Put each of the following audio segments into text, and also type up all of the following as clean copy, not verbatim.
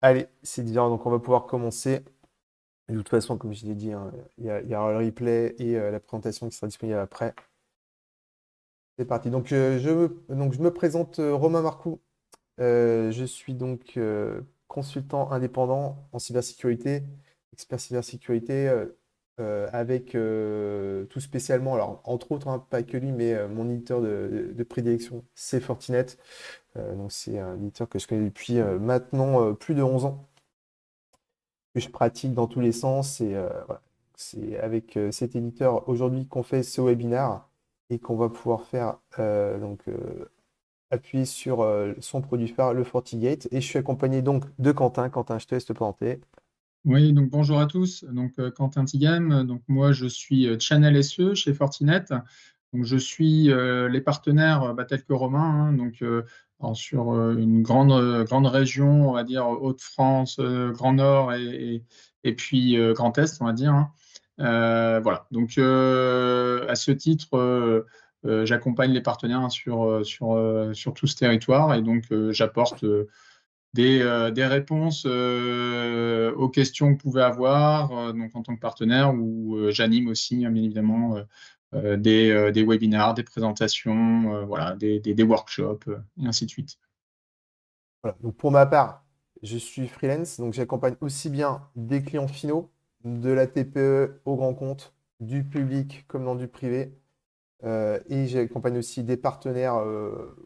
Allez, c'est bien, donc on va pouvoir commencer. De toute façon, comme je l'ai dit, hein, il y aura le replay et la présentation qui sera disponible après. C'est parti. Donc je me présente Romain Marcoux. Je suis donc consultant indépendant en cybersécurité, expert cybersécurité, avec tout spécialement, alors entre autres, hein, pas que lui, mais mon éditeur de prédilection, c'est Fortinet. Donc c'est un éditeur que je connais depuis maintenant plus de 11 ans, que je pratique dans tous les sens. Et voilà. C'est avec cet éditeur aujourd'hui qu'on fait ce webinaire et qu'on va pouvoir faire appuyer sur son produit phare, le FortiGate. Et je suis accompagné donc de Quentin. Quentin, je te laisse te présenter. Oui, donc bonjour à tous. Donc Quentin Tigam. Donc moi je suis Channel SE chez Fortinet. Donc je suis les partenaires tels que Romain, hein, alors, sur une grande région, on va dire Hauts-de-France, Grand Nord et puis Grand Est, on va dire, hein. Voilà. Donc à ce titre, j'accompagne les partenaires, hein, sur tout ce territoire et donc j'apporte des réponses aux questions que vous pouvez avoir donc en tant que partenaire ou j'anime aussi, hein, bien évidemment, des webinars, des présentations, voilà, des workshops et ainsi de suite. Voilà. Donc pour ma part, je suis freelance, donc j'accompagne aussi bien des clients finaux, de la TPE au grand compte, du public comme dans du privé. Et j'accompagne aussi des partenaires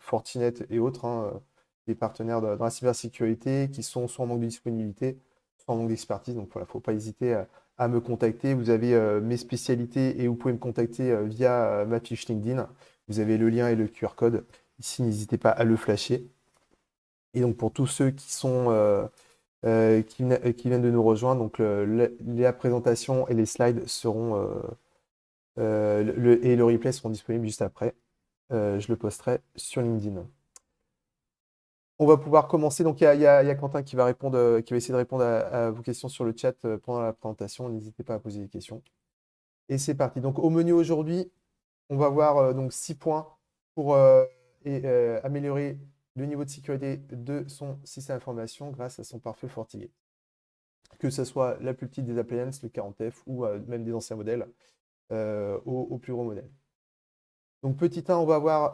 Fortinet et autres, hein, des partenaires dans la cybersécurité qui sont soit en manque de disponibilité, soit en manque d'expertise. Donc voilà, il ne faut pas hésiter à me contacter. Vous avez mes spécialités et vous pouvez me contacter via ma fiche LinkedIn. Vous avez le lien et le QR code. Ici, n'hésitez pas à le flasher. Et donc pour tous ceux qui sont qui viennent de nous rejoindre, donc la présentation et les slides seront et le replay seront disponibles juste après. Je le posterai sur LinkedIn. On va pouvoir commencer. Donc, il y a Quentin qui va répondre, qui va essayer de répondre à vos questions sur le chat pendant la présentation. N'hésitez pas à poser des questions. Et c'est parti. Donc, au menu aujourd'hui, on va voir donc 6 points pour améliorer le niveau de sécurité de son système d'information grâce à son pare-feu FortiGate. Que ce soit la plus petite des appliances, le 40F, ou même des anciens modèles, au plus gros modèle. Donc, petit 1, on va voir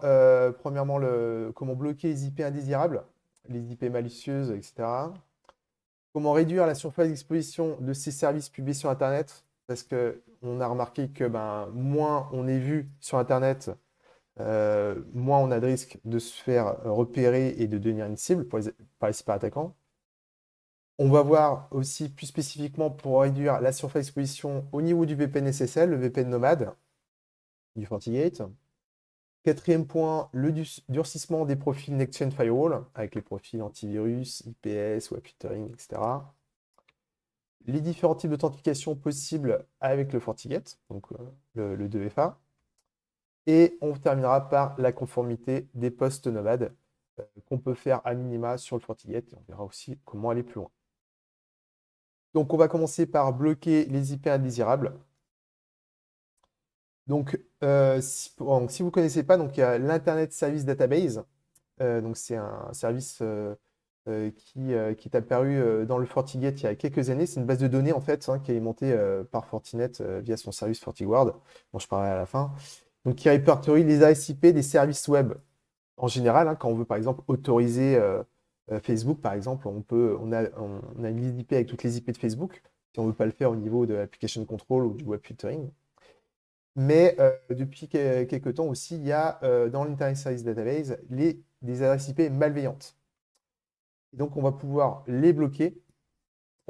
premièrement comment bloquer les IP indésirables, les IP malicieuses, etc. Comment réduire la surface d'exposition de ces services publiés sur Internet, parce qu'on a remarqué que moins on est vu sur Internet, moins on a de risque de se faire repérer et de devenir une cible par les cyberattaquants. On va voir aussi plus spécifiquement pour réduire la surface d'exposition au niveau du VPN SSL, le VPN nomade du FortiGate. Quatrième point, le durcissement des profils Next-Gen Firewall, avec les profils antivirus, IPS, web filtering, etc. Les différents types d'authentification possibles avec le FortiGate, donc le 2FA. Et on terminera par la conformité des postes nomades qu'on peut faire à minima sur le FortiGate. Et on verra aussi comment aller plus loin. Donc on va commencer par bloquer les IP indésirables. Donc, si vous ne connaissez pas, donc, il y a l'Internet Service Database. Donc, c'est un service qui est apparu dans le FortiGate il y a quelques années. C'est une base de données en fait, hein, qui est montée par Fortinet via son service FortiGuard, dont je parlerai à la fin. Donc, qui répertorie les adresses IP des services web en général, hein. Quand on veut par exemple autoriser Facebook, par exemple, on a une liste IP avec toutes les IP de Facebook. Si on ne veut pas le faire au niveau de l'application control ou du web filtering. Mais depuis quelques temps aussi, il y a dans l'Internet Service Database des adresses IP malveillantes. Et donc, on va pouvoir les bloquer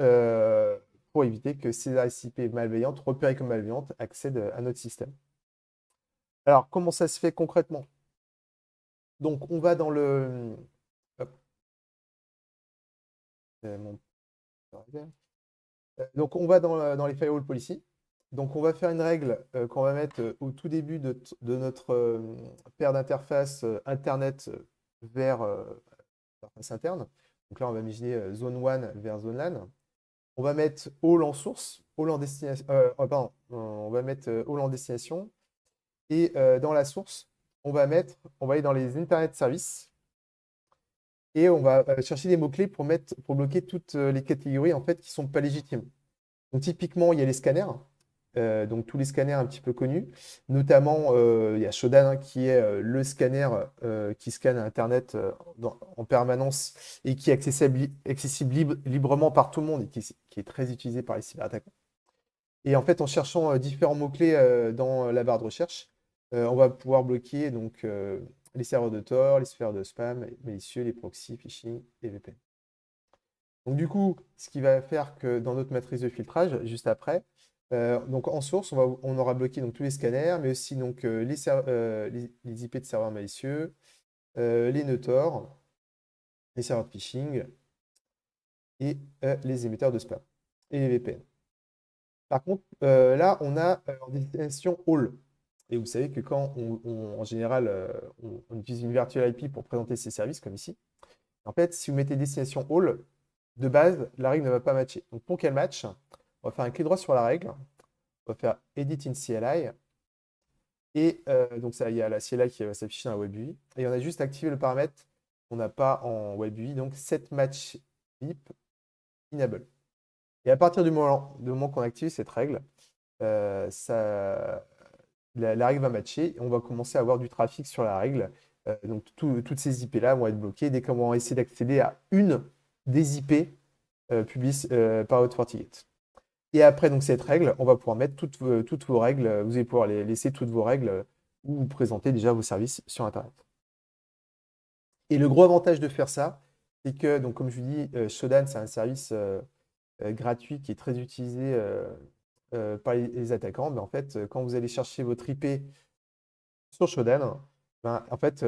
euh, pour éviter que ces adresses IP malveillantes, repérées comme malveillantes, accèdent à notre système. Alors, comment ça se fait concrètement? Donc, on va dans le... hop, mon- donc, on va dans les firewall policy. Donc, on va faire une règle qu'on va mettre au tout début de notre paire d'interfaces Internet vers interface interne. Donc là, on va imaginer zone 1 vers zone LAN. On va mettre all en source, all en destination. Pardon, on va mettre all en destination. Et dans la source, on va aller dans les Internet Services. Et on va chercher des mots-clés pour bloquer toutes les catégories en fait, qui ne sont pas légitimes. Donc typiquement, il y a les scanners, donc tous les scanners un petit peu connus. Notamment, il y a Shodan hein, qui est le scanner qui scanne Internet en permanence et qui est accessible librement par tout le monde et qui est très utilisé par les cyberattaquants. Et en fait, en cherchant différents mots-clés dans la barre de recherche, on va pouvoir bloquer donc, les serveurs de Tor, les serveurs de spam, malicieux, les proxys, phishing et VPN. Donc du coup, ce qui va faire que dans notre matrice de filtrage, juste après, donc en source, on aura bloqué donc, tous les scanners, mais aussi donc, les IP de serveurs malicieux, les nœuds Tor, les serveurs de phishing et les émetteurs de spam et les VPN. Par contre, là, on a en destination all. Et vous savez que quand en général, on utilise une virtual IP pour présenter ses services, comme ici, en fait, si vous mettez destination all, de base, la règle ne va pas matcher. Donc, pour qu'elle matche, on va faire un clic droit sur la règle, on va faire Edit in CLI, et donc ça, il y a la CLI qui va s'afficher dans la WebUI, et on a juste activé le paramètre qu'on n'a pas en WebUI, donc set match VIP enable. Et à partir du moment qu'on active cette règle, la règle va matcher et on va commencer à avoir du trafic sur la règle. Donc toutes ces IP-là vont être bloquées dès qu'on va essayer d'accéder à une des IP publiées par votre FortiGate. Et après donc, cette règle, on va pouvoir mettre toutes vos règles, vous allez pouvoir laisser toutes vos règles où vous présentez déjà vos services sur Internet. Et le gros avantage de faire ça, c'est que, donc, comme je vous dis, Shodan, c'est un service gratuit qui est très utilisé par les attaquants. Mais en fait, quand vous allez chercher votre IP sur Shodan, ben, en fait,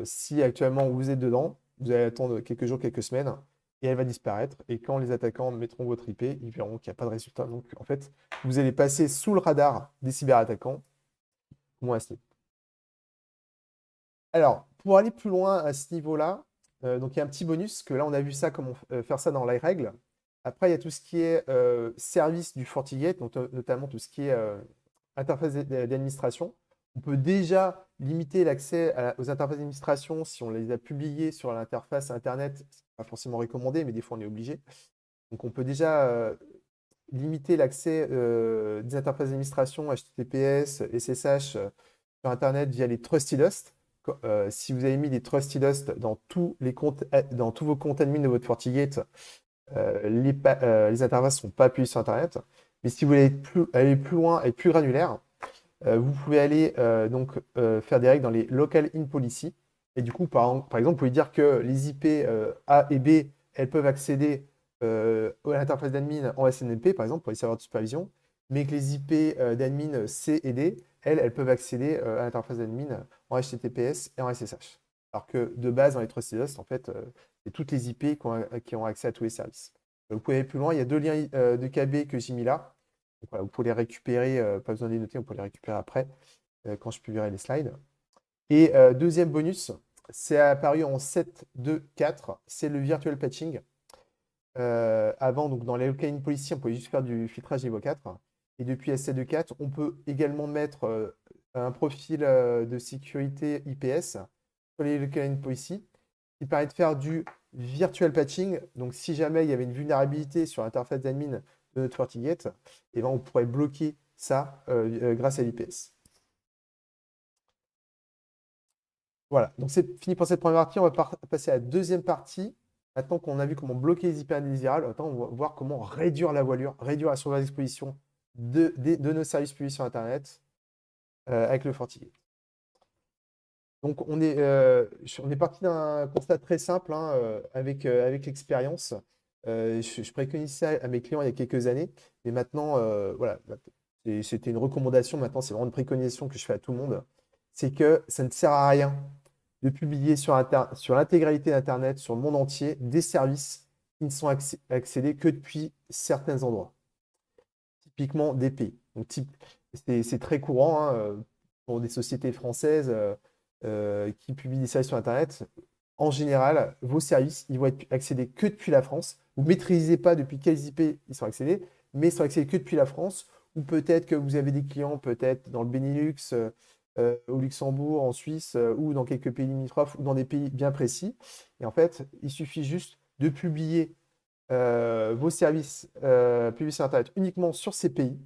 si actuellement vous êtes dedans, vous allez attendre quelques jours, quelques semaines, et elle va disparaître. Et quand les attaquants mettront votre IP, ils verront qu'il n'y a pas de résultat. Donc, en fait, vous allez passer sous le radar des cyberattaquants, moins à ce niveau. Alors, pour aller plus loin à ce niveau-là, donc il y a un petit bonus, que là, on a vu ça, comment faire ça dans la règle. Après, il y a tout ce qui est service du FortiGate, donc, notamment tout ce qui est interface d'administration. On peut déjà limiter l'accès aux interfaces d'administration si on les a publiées sur l'interface Internet. Ce n'est pas forcément recommandé, mais des fois, on est obligé. Donc, on peut déjà limiter l'accès des interfaces d'administration HTTPS, SSH sur Internet via les Trusted Host. Si vous avez mis des Trusted Host dans tous vos comptes admin de votre FortiGate, les interfaces ne sont pas appuyées sur Internet. Mais si vous voulez aller plus loin et plus granulaire, vous pouvez aller faire des règles dans les Local In Policy. Et du coup, par exemple, vous pouvez dire que les IP A et B, elles peuvent accéder à l'interface d'admin en SNMP, par exemple, pour les serveurs de supervision, mais que les IP d'admin C et D, elles peuvent accéder à l'interface d'admin en HTTPS et en SSH. Alors que de base, dans les Trusted Host, en fait, c'est toutes les IP qui ont accès à tous les services. Vous pouvez aller plus loin, il y a 2 liens de KB que j'ai mis là. Donc, voilà, vous pouvez les récupérer, pas besoin de les noter, on peut les récupérer après quand je publierai les slides. Et deuxième bonus, c'est apparu en 7.2.4, c'est le virtual patching. Avant, donc dans les local in policy, on pouvait juste faire du filtrage niveau 4. Et depuis S7.2.4, on peut également mettre un profil de sécurité IPS sur les local in policy qui permet de faire du virtual patching. Donc, si jamais il y avait une vulnérabilité sur l'interface d'admin de notre FortiGate, et ben, on pourrait bloquer ça grâce à l'IPS. Voilà, donc c'est fini pour cette première partie. On va passer à la deuxième partie. Maintenant qu'on a vu comment bloquer les IP indésirables, maintenant on va voir comment réduire la voilure, réduire la surveillance d'exposition de nos services publics sur Internet avec le FortiGate. Donc on est parti d'un constat très simple hein, avec l'expérience. Je préconise ça à mes clients il y a quelques années, mais maintenant, voilà, c'était une recommandation, maintenant c'est vraiment une préconisation que je fais à tout le monde. C'est que ça ne sert à rien de publier sur l'intégralité d'Internet, sur le monde entier, des services qui ne sont accédés que depuis certains endroits. Typiquement des pays. Donc, c'est très courant hein, pour des sociétés françaises qui publient des services sur Internet. En général, vos services, ils vont être accédés que depuis la France. Vous ne maîtrisez pas depuis quelles IP ils sont accédés, mais ils sont accédés que depuis la France. Ou peut-être que vous avez des clients peut-être dans le Benelux, au Luxembourg, en Suisse, ou dans quelques pays limitrophes, ou dans des pays bien précis. Et en fait, il suffit juste de publier vos services publics sur Internet uniquement sur ces pays,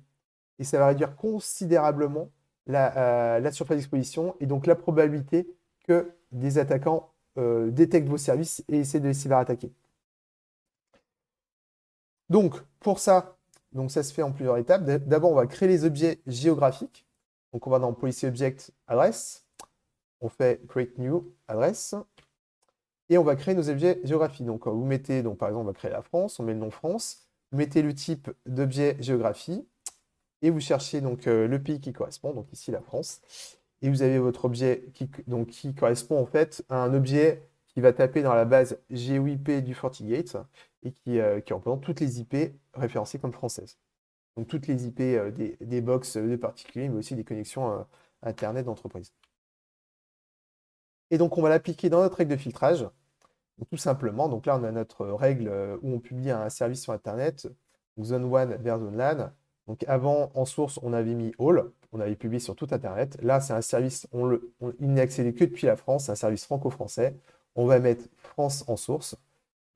et ça va réduire considérablement la surface d'exposition et donc la probabilité que des attaquants détectent vos services et essaient de les cyberattaquer. Donc, pour ça, donc ça se fait en plusieurs étapes. D'abord, on va créer les objets géographiques. Donc, on va dans Policy Object Address. On fait Create New Address. Et on va créer nos objets géographiques. Donc, vous mettez, donc, par exemple, on va créer la France. On met le nom France. Vous mettez le type d'objet géographie. Et vous cherchez donc le pays qui correspond. Donc, ici, la France. Et vous avez votre objet qui correspond en fait à un objet qui va taper dans la base GeoIP du FortiGate et qui représente toutes les IP référencées comme françaises. Donc toutes les IP des box de particuliers, mais aussi des connexions Internet d'entreprise. Et donc on va l'appliquer dans notre règle de filtrage. Donc, tout simplement, donc là on a notre règle où on publie un service sur Internet, donc zone 1 vers zone LAN. Donc avant, en source, on avait mis All, on avait publié sur tout Internet. Là, c'est un service, il n'est accédé que depuis la France, c'est un service franco-français. On va mettre France en source.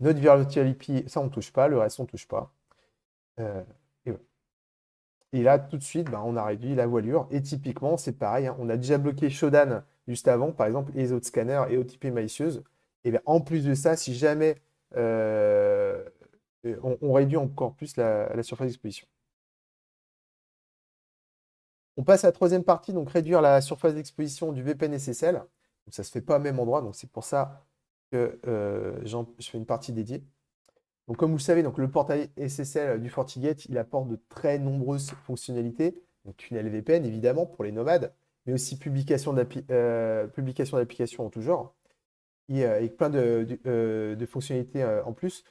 Notre virtual IP, ça on ne touche pas, le reste on ne touche pas. Et, voilà. Et là, tout de suite, on a réduit la voilure. Et typiquement, c'est pareil, hein, on a déjà bloqué Shodan juste avant, par exemple, et les autres scanners et OTP malicieuse. Et bien, en plus de ça, si jamais on réduit encore plus la surface d'exposition. On passe à la troisième partie, donc réduire la surface d'exposition du VPN SSL. Donc, ça ne se fait pas au même endroit, donc c'est pour ça que je fais une partie dédiée. Donc, comme vous le savez, donc, le portail SSL du FortiGate, il apporte de très nombreuses fonctionnalités. Donc, tunnel VPN, évidemment, pour les nomades, mais aussi publication d'applications en tout genre, et avec plein de fonctionnalités en plus.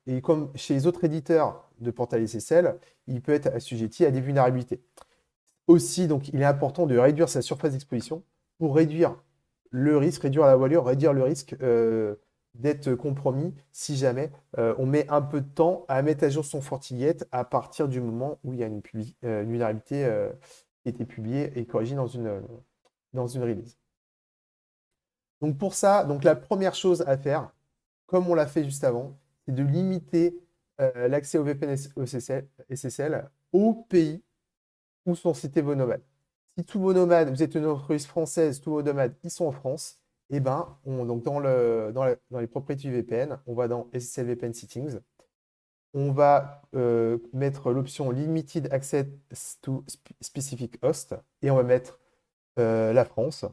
Et comme chez les autres éditeurs de portail SSL, il peut être assujetti à des vulnérabilités. Aussi, donc, il est important de réduire sa surface d'exposition pour réduire le risque, réduire la voilure, réduire le risque d'être compromis si jamais on met un peu de temps à mettre à jour son FortiGate à partir du moment où il y a une vulnérabilité qui a été publiée et corrigée dans une release. Donc pour ça, donc la première chose à faire, comme on l'a fait juste avant, c'est de limiter l'accès au VPN SSL au pays où sont cités vos nomades. Si tous vos nomades, vous êtes une entreprise française, tous vos nomades, ils sont en France, et donc dans les propriétés du VPN, on va dans SSL VPN Settings, on va mettre l'option Limited Access to Specific Host, et on va mettre la France.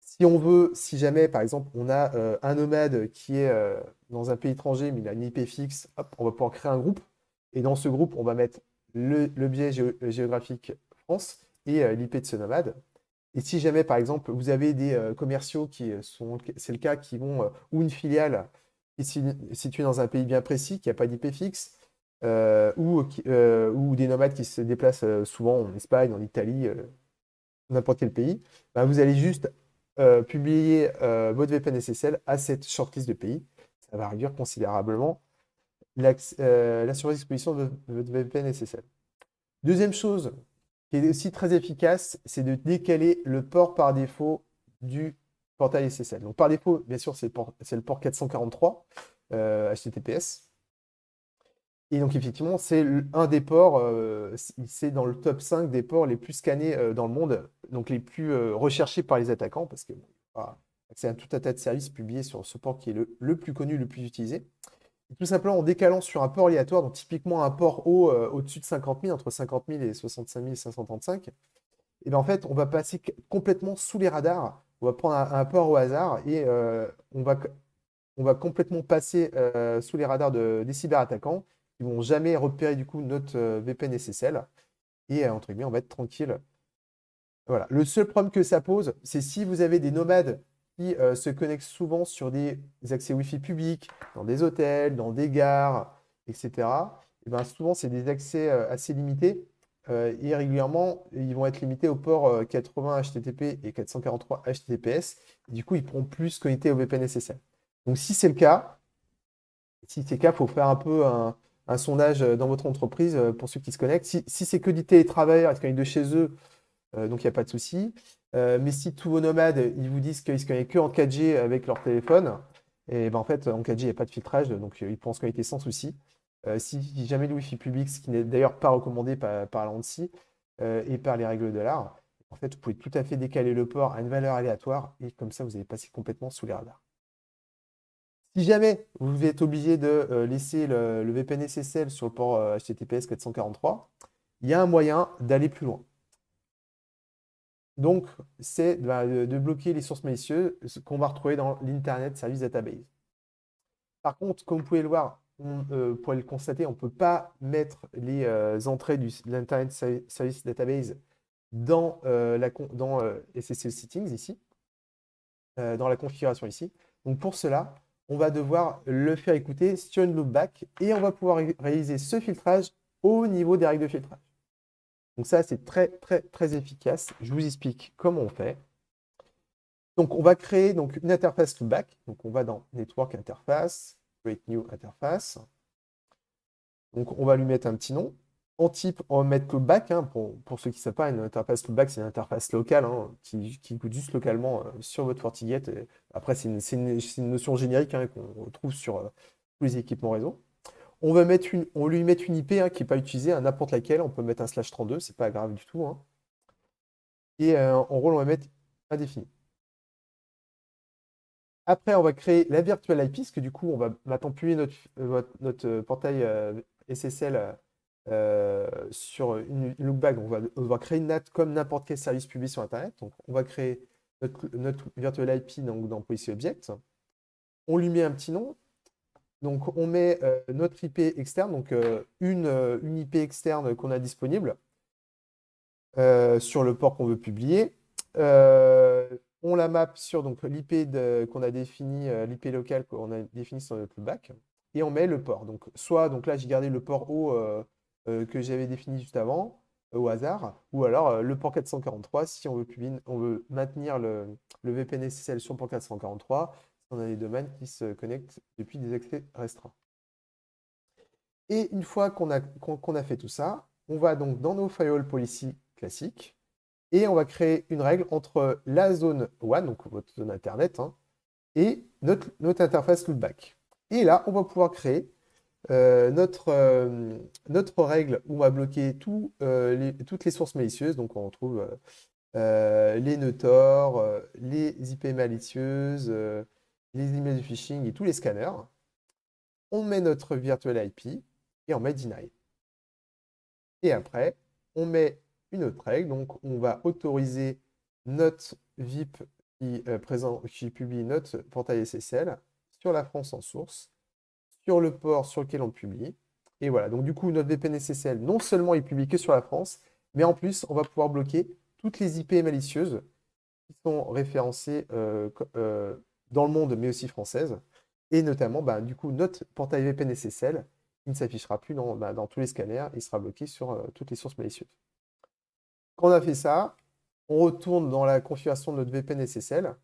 Si jamais, par exemple, on a un nomade qui est dans un pays étranger, mais il a une IP fixe, hop, on va pouvoir créer un groupe, et dans ce groupe, on va mettre le biais géographique France et l'IP de ce nomade. Et si jamais, par exemple, vous avez des commerciaux c'est le cas, qui vont, ou une filiale qui est située dans un pays bien précis, qui n'a pas d'IP fixe, ou des nomades qui se déplacent souvent en Espagne, en Italie, n'importe quel pays, vous allez juste publier votre VPN SSL à cette shortlist de pays. Ça va réduire considérablement la surface d'exposition de votre VPN SSL. Deuxième chose qui est aussi très efficace, c'est de décaler le port par défaut du portail SSL. Donc par défaut, bien sûr, c'est le port 443 HTTPS. Et donc effectivement, c'est un des ports, c'est dans le top 5 des ports les plus scannés dans le monde, donc les plus recherchés par les attaquants, parce que c'est un tout un tas de services publiés sur ce port qui est le plus connu, le plus utilisé. Et tout simplement en décalant sur un port aléatoire, donc typiquement un port au-dessus de 50 000, entre 50 000 et 65 535, et bien en fait, on va passer complètement sous les radars. On va prendre un port au hasard et on va complètement passer sous les radars des cyberattaquants. Ils ne vont jamais repérer du coup notre VPN SSL. Et entre guillemets, on va être tranquille. Voilà. Le seul problème que ça pose, c'est si vous avez des nomades qui se connectent souvent sur des accès Wi-Fi publics, dans des hôtels, dans des gares, etc. Et ben souvent, c'est des accès assez limités. Et régulièrement, ils vont être limités au port 80 HTTP et 443 HTTPS. Et du coup, ils pourront plus se connecter au VPN SSL. Donc, si c'est le cas, il faut faire un peu un sondage dans votre entreprise pour ceux qui se connectent. Si c'est que du télétravail, ils se connectent de chez eux, donc il n'y a pas de souci. Mais si tous vos nomades, ils vous disent qu'ils se connectent que en 4G avec leur téléphone, et ben en fait, en 4G, il n'y a pas de filtrage, donc ils pourront se connecter sans souci. Si jamais le Wi-Fi public, ce qui n'est d'ailleurs pas recommandé par l'ANSSI et par les règles de l'art, en fait, vous pouvez tout à fait décaler le port à une valeur aléatoire et comme ça, vous allez passer complètement sous les radars. Si jamais vous êtes obligé de laisser le VPN SSL sur le port HTTPS 443, il y a un moyen d'aller plus loin. Donc, c'est de bloquer les sources malicieuses qu'on va retrouver dans l'Internet Service Database. Par contre, comme vous pouvez le voir, pour le constater, on ne peut pas mettre les entrées de l'Internet Service Database dans SSL Settings ici, dans la configuration ici. Donc pour cela, on va devoir le faire écouter sur une loopback et on va pouvoir réaliser ce filtrage au niveau des règles de filtrage. Donc ça, c'est très, très, très efficace. Je vous explique comment on fait. Donc on va créer donc, une interface loopback. Donc on va dans Network Interface, Create New Interface. Donc on va lui mettre un petit nom. En type, on va mettre loopback. Hein, pour ceux qui ne savent pas, une interface loopback, c'est une interface locale hein, qui écoute juste localement sur votre FortiGate. Après, c'est une notion générique hein, qu'on retrouve sur tous les équipements réseau. On lui met une IP hein, qui n'est pas utilisée, hein, n'importe laquelle. On peut mettre un /32, c'est pas grave du tout. Hein. Et en rôle, on va mettre indéfini. Après, on va créer la virtual IP, parce que du coup, on va maintenant publier notre portail SSL sur une loopback. On va créer une NAT comme n'importe quel service public sur Internet. Donc, on va créer notre virtual IP donc, dans Policy Object. On lui met un petit nom. Donc, on met notre IP externe, donc une IP externe qu'on a disponible sur le port qu'on veut publier. On la map sur l'IP qu'on a défini, l'IP locale qu'on a défini sur notre loopback, et on met le port. Donc, donc là, j'ai gardé le port haut que j'avais défini juste avant, au hasard, ou alors le port 443 si on veut maintenir le VPN SSL sur le port 443, si on a des domaines qui se connectent depuis des accès restreints. Et une fois qu'on a fait tout ça, on va donc dans nos firewall policy classiques, et on va créer une règle entre la zone WAN, donc votre zone Internet, hein, et notre interface loopback. Et là, on va pouvoir créer notre règle où on va bloquer toutes les sources malicieuses. Donc, on retrouve les nœuds Tor, les IP malicieuses, les emails de phishing et tous les scanners. On met notre virtual IP et on met deny. Et après, on met une autre règle. Donc, on va autoriser notre VIP qui publie notre portail SSL sur la France en source, sur le port sur lequel on le publie. Et voilà. Donc, du coup, notre VPN SSL, non seulement il publie que sur la France, mais en plus, on va pouvoir bloquer toutes les IP malicieuses qui sont référencées dans le monde, mais aussi françaises. Et notamment, du coup, notre portail VPN SSL, il ne s'affichera plus dans tous les scanners, il sera bloqué sur toutes les sources malicieuses. Quand on a fait ça, on retourne dans la configuration de notre VPN SSL.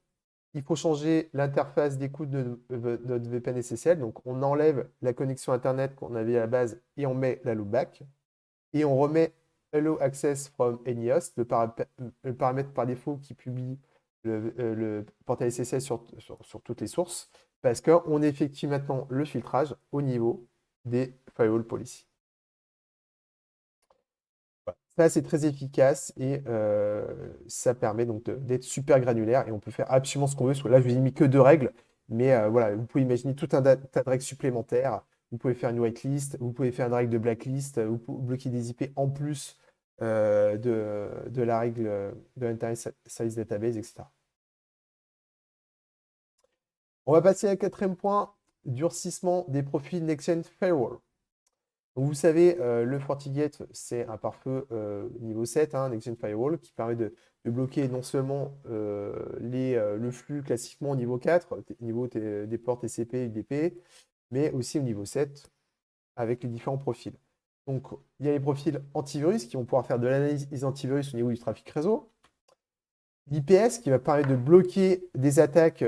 Il faut changer l'interface d'écoute de notre VPN SSL. Donc, on enlève la connexion Internet qu'on avait à la base et on met la loopback. Et on remet Allow Access from any host, le paramètre par défaut qui publie le portail SSL sur toutes les sources, parce qu'on effectue maintenant le filtrage au niveau des firewall policy. Ça, c'est très efficace et ça permet donc d'être super granulaire et on peut faire absolument ce qu'on veut. Là, je vous ai mis que 2 règles, mais voilà, vous pouvez imaginer tout un tas de règles supplémentaires. Vous pouvez faire une whitelist, vous pouvez faire une règle de blacklist, vous pouvez bloquer des IP en plus de la règle de l'Internet Service Database, etc. On va passer à 4e point, durcissement des profils Next-Gen Firewall. Donc vous savez, le FortiGate, c'est un pare-feu niveau 7, hein, Next-Gen Firewall, qui permet de bloquer non seulement le flux classiquement au niveau 4, niveau des ports TCP, UDP, mais aussi au niveau 7, avec les différents profils. Donc, il y a les profils antivirus qui vont pouvoir faire de l'analyse antivirus au niveau du trafic réseau. L'IPS qui va permettre de bloquer des attaques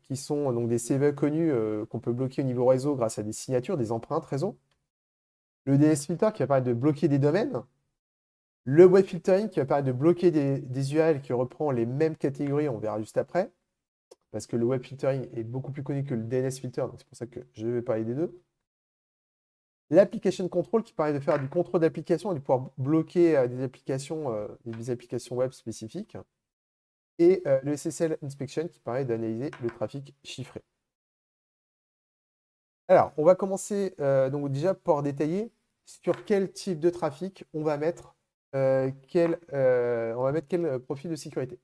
qui sont donc des CV connus qu'on peut bloquer au niveau réseau grâce à des signatures, des empreintes réseau. Le DNS filter qui va permettre de bloquer des domaines. Le web filtering qui va permettre de bloquer des URL qui reprend les mêmes catégories, on verra juste après, parce que le web filtering est beaucoup plus connu que le DNS filter, donc c'est pour ça que je vais parler des deux. L'application control qui permet de faire du contrôle d'application et de pouvoir bloquer des applications web spécifiques. Et le SSL inspection qui permet d'analyser le trafic chiffré. Alors, on va commencer donc déjà par détailler sur quel type de trafic on va mettre quel profil de sécurité.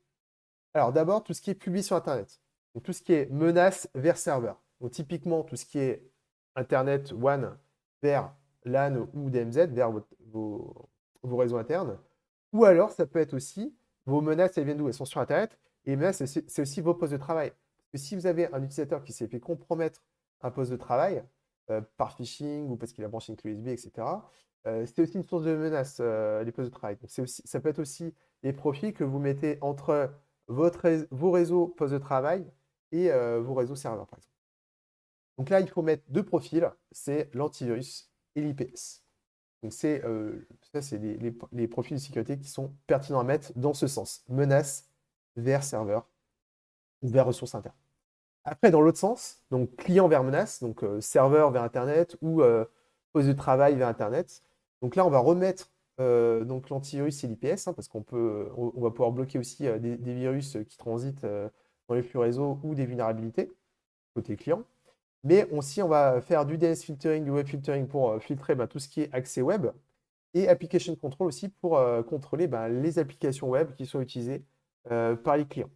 Alors d'abord, tout ce qui est publié sur Internet. Donc, tout ce qui est menace vers serveur. Donc typiquement, tout ce qui est Internet WAN vers LAN ou DMZ, vers vos réseaux internes. Ou alors, ça peut être aussi, vos menaces, elles viennent d'où? Elles sont sur Internet. Et les menaces, c'est aussi vos postes de travail. Parce que si vous avez un utilisateur qui s'est fait compromettre un poste de travail, par phishing ou parce qu'il a branché une clé USB, etc., c'est aussi une source de menace, les postes de travail. Donc ça peut être aussi les profils que vous mettez entre vos réseaux postes de travail et vos réseaux serveurs, par exemple. Donc là, il faut mettre deux profils, c'est l'antivirus et l'IPS. Donc ça, c'est les profils de sécurité qui sont pertinents à mettre dans ce sens. Menace vers serveur ou vers ressources internes. Après, dans l'autre sens, donc client vers menace, donc serveur vers Internet ou poste de travail vers Internet. Donc là, on va remettre donc l'antivirus et l'IPS, parce on va pouvoir bloquer aussi des virus qui transitent dans les flux réseau ou des vulnérabilités côté client. Mais aussi, on va faire du DNS filtering, du web filtering pour filtrer tout ce qui est accès web et application control aussi pour contrôler les applications web qui sont utilisées par les clients.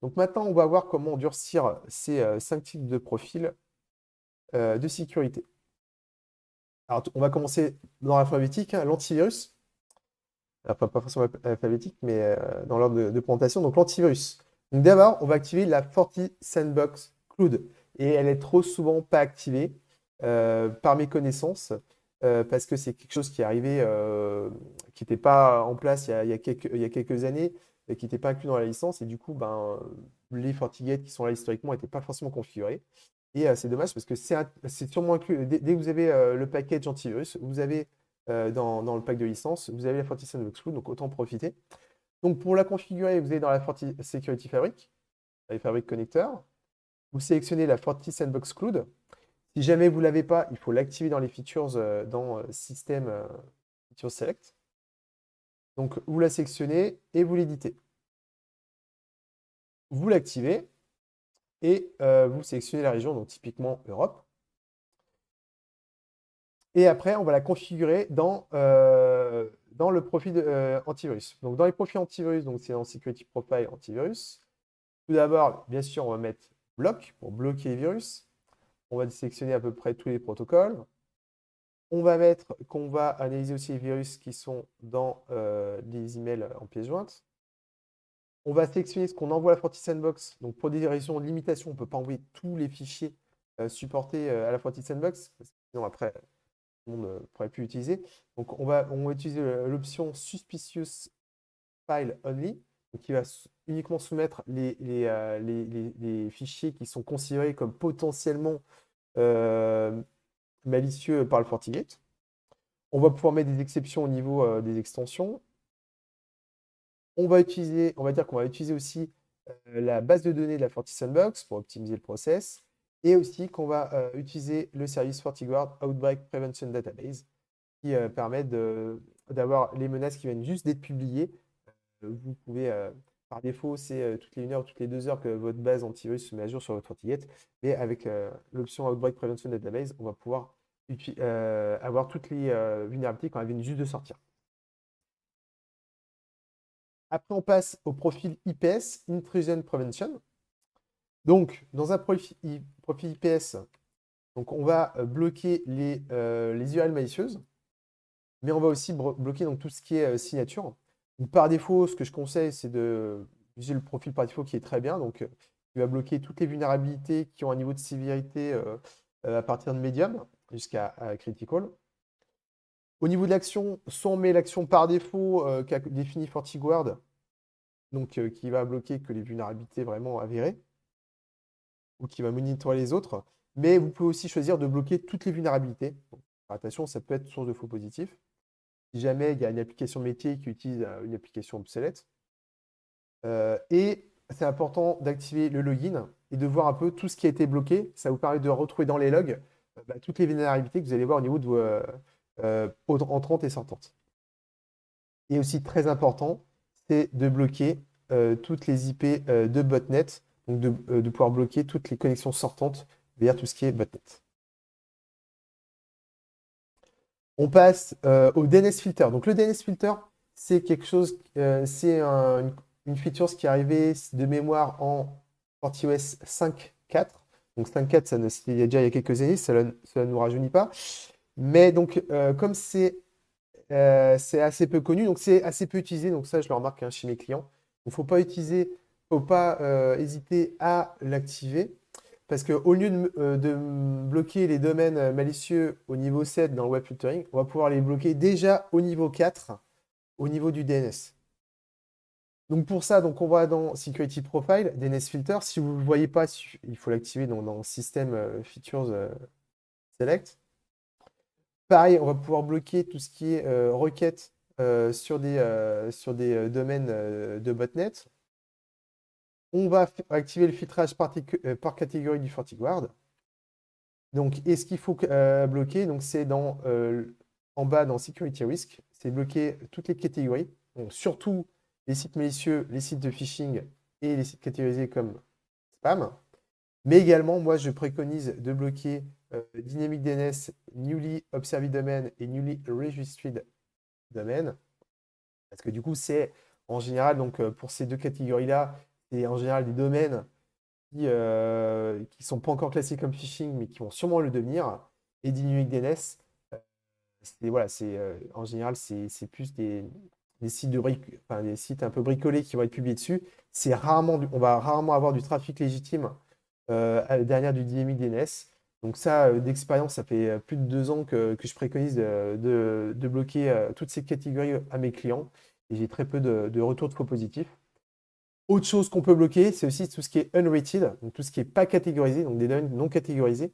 Donc maintenant, on va voir comment durcir ces 5 types de profils de sécurité. Alors, on va commencer dans l'alphabétique, l'antivirus. Enfin, pas forcément alphabétique, mais dans l'ordre de présentation. Donc, l'antivirus. Donc, d'abord, on va activer la FortiSandbox Cloud. Et elle est trop souvent pas activée par mes connaissances parce que c'est quelque chose qui est arrivé, qui n'était pas en place il y a quelques années et qui n'était pas inclus dans la licence. Et du coup, les FortiGate qui sont là historiquement n'étaient pas forcément configurés. Et c'est dommage parce que c'est sûrement inclus. Dès que vous avez le package antivirus, vous avez dans le pack de licence, vous avez la FortiSandbox Cloud, donc autant en profiter. Donc pour la configurer, vous allez dans la FortiSecurity Fabric, les fabriques connecteurs. Vous sélectionnez la FortiSandbox Cloud. Si jamais vous ne l'avez pas, il faut l'activer dans les features, dans System Features Select. Donc vous la sélectionnez et vous l'éditez. Vous l'activez et vous sélectionnez la région, donc typiquement Europe. Et après, on va la configurer dans le profil antivirus. Donc, dans les profils antivirus, donc c'est dans Security Profile antivirus. Tout d'abord, bien sûr, on va mettre bloc pour bloquer les virus. On va sélectionner à peu près tous les protocoles. On va mettre qu'on va analyser aussi les virus qui sont dans les emails en pièce jointe. On va sélectionner ce qu'on envoie à la FortiSandbox. Donc, pour des raisons de limitation, on ne peut pas envoyer tous les fichiers supportés à la FortiSandbox. Parce que sinon, après, tout le monde ne pourrait plus utiliser. Donc, on va utiliser l'option Suspicious File Only, donc qui va uniquement soumettre les fichiers qui sont considérés comme potentiellement malicieux par le FortiGate. On va pouvoir mettre des exceptions au niveau des extensions. On va dire qu'on va utiliser aussi la base de données de la FortiSandbox pour optimiser le process. Et aussi qu'on va utiliser le service FortiGuard Outbreak Prevention Database qui permet d'avoir les menaces qui viennent juste d'être publiées. Vous pouvez, par défaut, c'est toutes les 1 heure, toutes les 2 heures que votre base antivirus se met à jour sur votre FortiGate. Mais avec l'option Outbreak Prevention Database, on va pouvoir avoir toutes les vulnérabilités quand elles viennent juste de sortir. Après, on passe au profil IPS, Intrusion Prevention. Donc, dans un profil IPS, donc on va bloquer les URL malicieuses, mais on va aussi bloquer donc, tout ce qui est signature. Donc, par défaut, ce que je conseille, c'est d'utiliser le profil par défaut qui est très bien. Donc, il va bloquer toutes les vulnérabilités qui ont un niveau de sévérité à partir de medium jusqu'à critical. Au niveau de l'action, soit on met l'action par défaut qu'a défini FortiGuard, donc qui va bloquer que les vulnérabilités vraiment avérées, ou qui va monitorer les autres. Mais vous pouvez aussi choisir de bloquer toutes les vulnérabilités. Donc, attention, ça peut être source de faux positifs. si jamais il y a une application métier qui utilise une application obsolète. Et c'est important d'activer le login et de voir un peu tout ce qui a été bloqué. Ça vous permet de retrouver dans les logs toutes les vulnérabilités que vous allez voir au niveau de vos entrantes et sortantes. Et aussi très important, c'est de bloquer toutes les IP de botnet, donc de pouvoir bloquer toutes les connexions sortantes vers tout ce qui est botnet. On passe au DNS filter. Donc le DNS filter, c'est quelque chose, c'est une feature qui est arrivée de mémoire en FortiOS 5.4. Donc 5.4, c'était déjà il y a quelques années, ça ne nous rajeunit pas. Mais donc, comme c'est assez peu connu, donc c'est assez peu utilisé, donc ça je le remarque hein, chez mes clients. Il ne faut pas hésiter à l'activer. Parce qu'au lieu de bloquer les domaines malicieux au niveau 7 dans le web filtering, on va pouvoir les bloquer déjà au niveau 4, au niveau du DNS. Donc pour ça, donc on va dans Security Profile, DNS Filter. Si vous ne le voyez pas, il faut l'activer dans System Features Select. Pareil, on va pouvoir bloquer tout ce qui est requête sur des domaines de botnet. On va activer le filtrage par catégorie du FortiGuard. Donc, et ce qu'il faut bloquer, donc c'est en bas dans Security Risk, c'est bloquer toutes les catégories, donc surtout les sites malicieux, les sites de phishing et les sites catégorisés comme spam. Mais également, moi, je préconise de bloquer Dynamic DNS, Newly Observed Domain et Newly Registered Domain. Parce que du coup, c'est en général, donc pour ces deux catégories-là, c'est en général des domaines qui ne sont pas encore classés comme phishing, mais qui vont sûrement le devenir. Et Dynamic DNS, voilà, en général, c'est plus des sites des sites un peu bricolés qui vont être publiés dessus. On va rarement avoir du trafic légitime derrière du Dynamic DNS. Donc ça, d'expérience, ça fait plus de 2 ans que je préconise de bloquer toutes ces catégories à mes clients. Et j'ai très peu de retours de faux positifs. Autre chose qu'on peut bloquer, c'est aussi tout ce qui est unrated, donc tout ce qui n'est pas catégorisé, donc des domaines non catégorisés.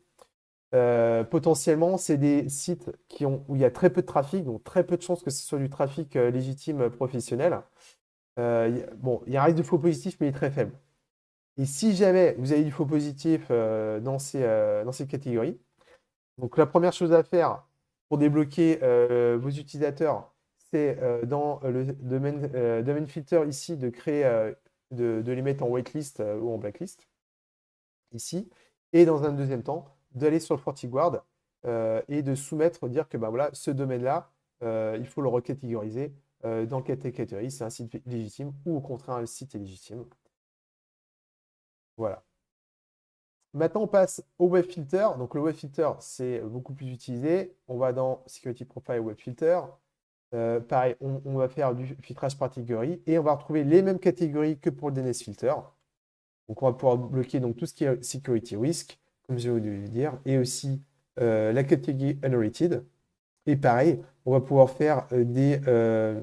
Potentiellement, c'est des sites où il y a très peu de trafic, donc très peu de chances que ce soit du trafic légitime professionnel. Bon, il y a un risque de faux positif, mais il est très faible. Et si jamais vous avez du faux positif dans ces catégories, donc la première chose à faire pour débloquer vos utilisateurs, c'est dans le domaine filter ici de créer, de les mettre en whitelist ou en blacklist, ici. Et dans un deuxième temps, d'aller sur le FortiGuard et de soumettre, dire que bah, voilà, ce domaine-là, il faut le recatégoriser dans quelle catégorie, c'est un site légitime ou au contraire, le site est légitime. Voilà. Maintenant, on passe au web filter. Donc, le web filter, c'est beaucoup plus utilisé. On va dans Security Profile Web Filter. Pareil, on va faire du filtrage par catégorie et on va retrouver les mêmes catégories que pour le DNS filter. Donc, on va pouvoir bloquer donc, tout ce qui est Security Risk, comme je vais le dire, et aussi la catégorie Unrated. Et pareil, on va pouvoir faire une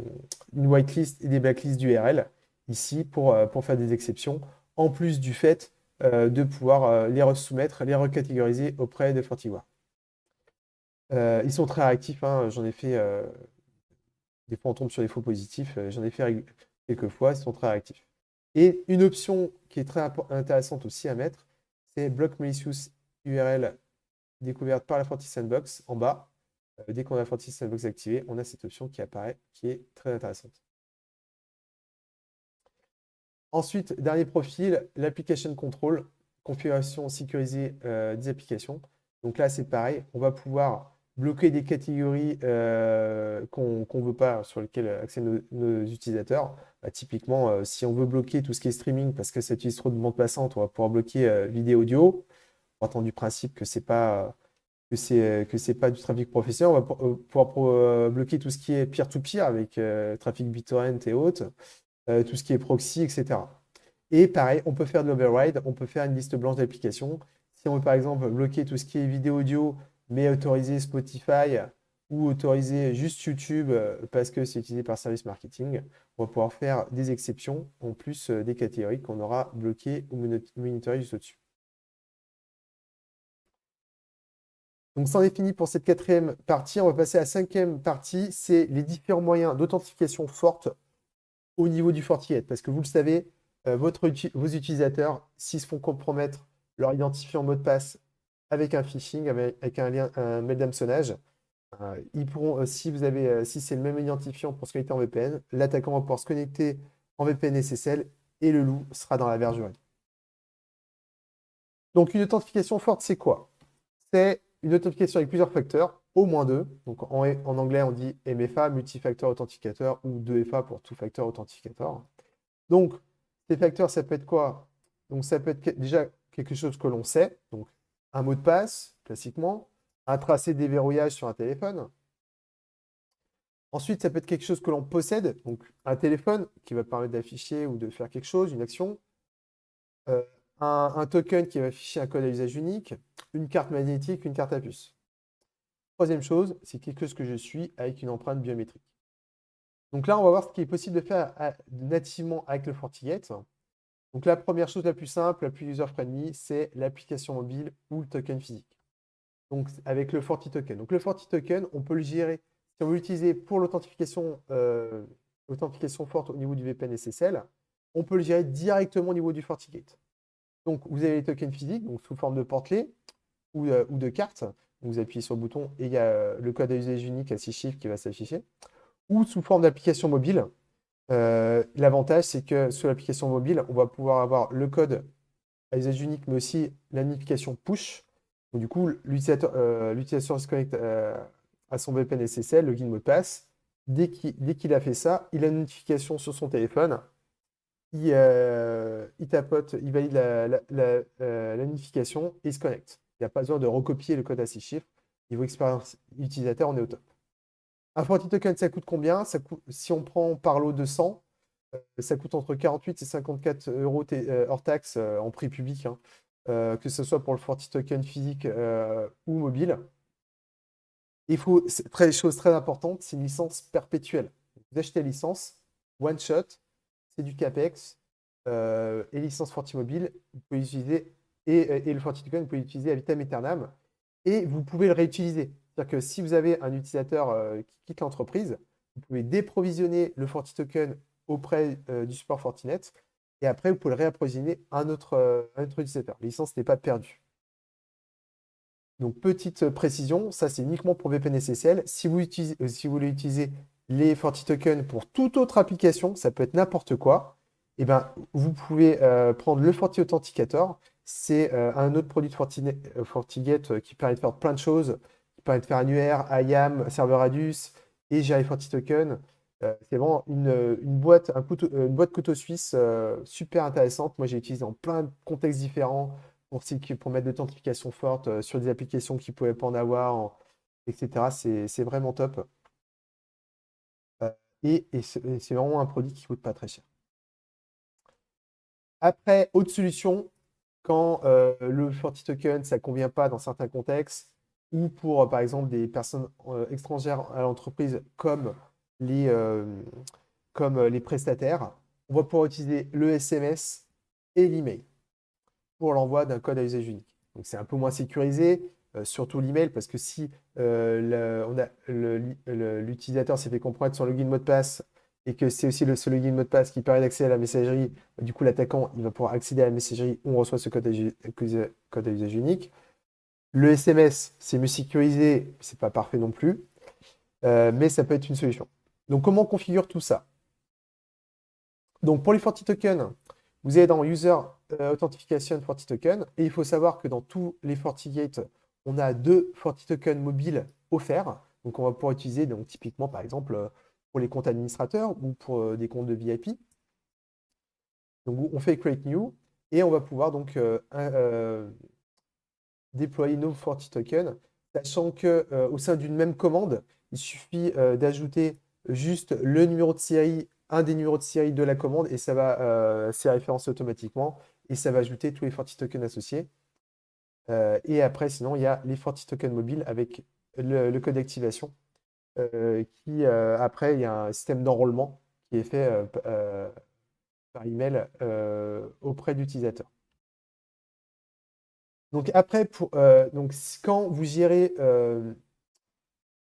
whitelist et des blacklists d'URL ici pour faire des exceptions, en plus du fait de pouvoir les soumettre, les recatégoriser auprès de FortiGuard. Ils sont très réactifs, hein, j'en ai fait, des fois on tombe sur des faux positifs, j'en ai fait quelques fois, ils sont très réactifs. Et une option qui est très intéressante aussi à mettre, c'est Block Malicious URL découverte par la Forti Sandbox en bas. Dès qu'on a Forti Sandbox activé, on a cette option qui apparaît, qui est très intéressante. Ensuite, dernier profil, l'application control, configuration sécurisée des applications. Donc là, c'est pareil, on va pouvoir bloquer des catégories qu'on ne veut pas, sur lesquelles accèdent nos utilisateurs. Bah, typiquement, si on veut bloquer tout ce qui est streaming parce que ça utilise trop de bande passante, on va pouvoir bloquer vidéo audio. Partant du principe que c'est pas pas du trafic professionnel, on va pouvoir bloquer tout ce qui est peer-to-peer avec trafic BitTorrent et autres, tout ce qui est proxy, etc. Et pareil, on peut faire de l'override, on peut faire une liste blanche d'applications. Si on veut par exemple bloquer tout ce qui est vidéo audio, mais autoriser Spotify ou autoriser juste YouTube parce que c'est utilisé par service marketing, on va pouvoir faire des exceptions en plus des catégories qu'on aura bloquées ou monitorées juste au-dessus. Donc, c'en est fini pour cette 4e partie. On va passer à la 5e partie, c'est les différents moyens d'authentification forte au niveau du FortiGate. Parce que vous le savez, vos utilisateurs, s'ils se font compromettre leur identifiant mot de passe avec un phishing, avec un lien, un mail d'hameçonnage, ils pourront, si c'est le même identifiant pour se connecter en VPN, l'attaquant va pouvoir se connecter en VPN SSL et le loup sera dans la bergerie. Donc, une authentification forte, c'est quoi? C'est une authentification avec plusieurs facteurs, au moins 2. Donc, en anglais, on dit MFA, Multifactor Authenticator, ou 2FA pour Two Factor Authenticator. Donc, ces facteurs, ça peut être quoi? Donc, ça peut être déjà quelque chose que l'on sait. Donc, un mot de passe, classiquement. Un tracé déverrouillage sur un téléphone. Ensuite, ça peut être quelque chose que l'on possède. Donc, un téléphone qui va permettre d'afficher ou de faire quelque chose, une action. Un token qui va afficher un code à usage unique. Une carte magnétique, une carte à puce. Troisième chose, c'est quelque chose que je suis avec une empreinte biométrique. Donc là, on va voir ce qui est possible de faire nativement avec le FortiGate. Donc la première chose la plus simple, la plus user-friendly, c'est l'application mobile ou le token physique. Donc avec le FortiToken. Donc le FortiToken, on peut le gérer, si on veut l'utiliser pour l'authentification forte au niveau du VPN SSL, on peut le gérer directement au niveau du FortiGate. Donc vous avez les tokens physiques, donc sous forme de portlet ou de carte. Vous appuyez sur le bouton et il y a le code à usage unique à 6 chiffres qui va s'afficher. Ou sous forme d'application mobile. L'avantage, c'est que sur l'application mobile, on va pouvoir avoir le code à usage unique, mais aussi la notification push. Donc, du coup, l'utilisateur se connecte à son VPN SSL, login mot de passe. Dès qu'il a fait ça, il a une notification sur son téléphone. Il tapote, il valide la notification et il se connecte. Il n'y a pas besoin de recopier le code à 6 chiffres. Niveau expérience utilisateur, on est au top. Un FortiToken, ça coûte combien? Si on prend par lot de 100, ça coûte entre 48 et 54 euros hors taxe en prix public, hein, que ce soit pour le FortiToken physique ou mobile. Chose très importante, c'est une licence perpétuelle. Vous achetez la licence, one shot, c'est du CAPEX, et licence FortiMobile, vous pouvez l'utiliser, et le FortiToken, vous pouvez l'utiliser à vitam aeternam, et vous pouvez le réutiliser. C'est-à-dire que si vous avez un utilisateur qui quitte l'entreprise, vous pouvez déprovisionner le FortiToken auprès du support Fortinet, et après, vous pouvez le réapprovisionner à un autre utilisateur. La licence n'est pas perdue. Donc, petite précision, ça c'est uniquement pour VPN SSL. Si vous voulez utiliser les FortiToken pour toute autre application, ça peut être n'importe quoi, et ben, vous pouvez prendre le FortiAuthenticator. C'est un autre produit de FortiGate qui permet de faire plein de choses, qui permet de faire annuaire, IAM, serveur Radius et gérer FortiToken. C'est vraiment une boîte couteau suisse super intéressante. Moi, j'ai utilisé en plein de contextes différents pour mettre de l'authentification forte sur des applications qui ne pouvaient pas en avoir, etc. C'est vraiment top. Et c'est vraiment un produit qui ne coûte pas très cher. Après, autre solution, quand le FortiToken, ça ne convient pas dans certains contextes, ou pour, par exemple, des personnes étrangères à l'entreprise comme les prestataires, on va pouvoir utiliser le SMS et l'email pour l'envoi d'un code à usage unique. Donc c'est un peu moins sécurisé, surtout l'email, parce que si l'utilisateur s'est fait compromettre son login mot de passe et que c'est aussi ce login mot de passe qui permet d'accéder à la messagerie, du coup l'attaquant il va pouvoir accéder à la messagerie où on reçoit ce code à usage unique. Le SMS, c'est mieux sécurisé, c'est pas parfait non plus, mais ça peut être une solution. Donc comment on configure tout ça? Donc pour les FortiTokens, vous allez dans User Authentication FortiToken et il faut savoir que dans tous les FortiGate, on a 2 FortiTokens mobiles offerts. Donc on va pouvoir utiliser donc, typiquement par exemple pour les comptes administrateurs ou pour des comptes de VIP. Donc on fait Create New et on va pouvoir donc déployer nos FortiTokens, sachant qu'au sein d'une même commande, il suffit d'ajouter juste le numéro de série, un des numéros de série de la commande, et ça va s'y référencer automatiquement, et ça va ajouter tous les FortiTokens associés. Et après, sinon, il y a les FortiTokens mobiles avec le code d'activation, après, il y a un système d'enrôlement qui est fait par email auprès de l'utilisateur. Donc après, quand vous gérez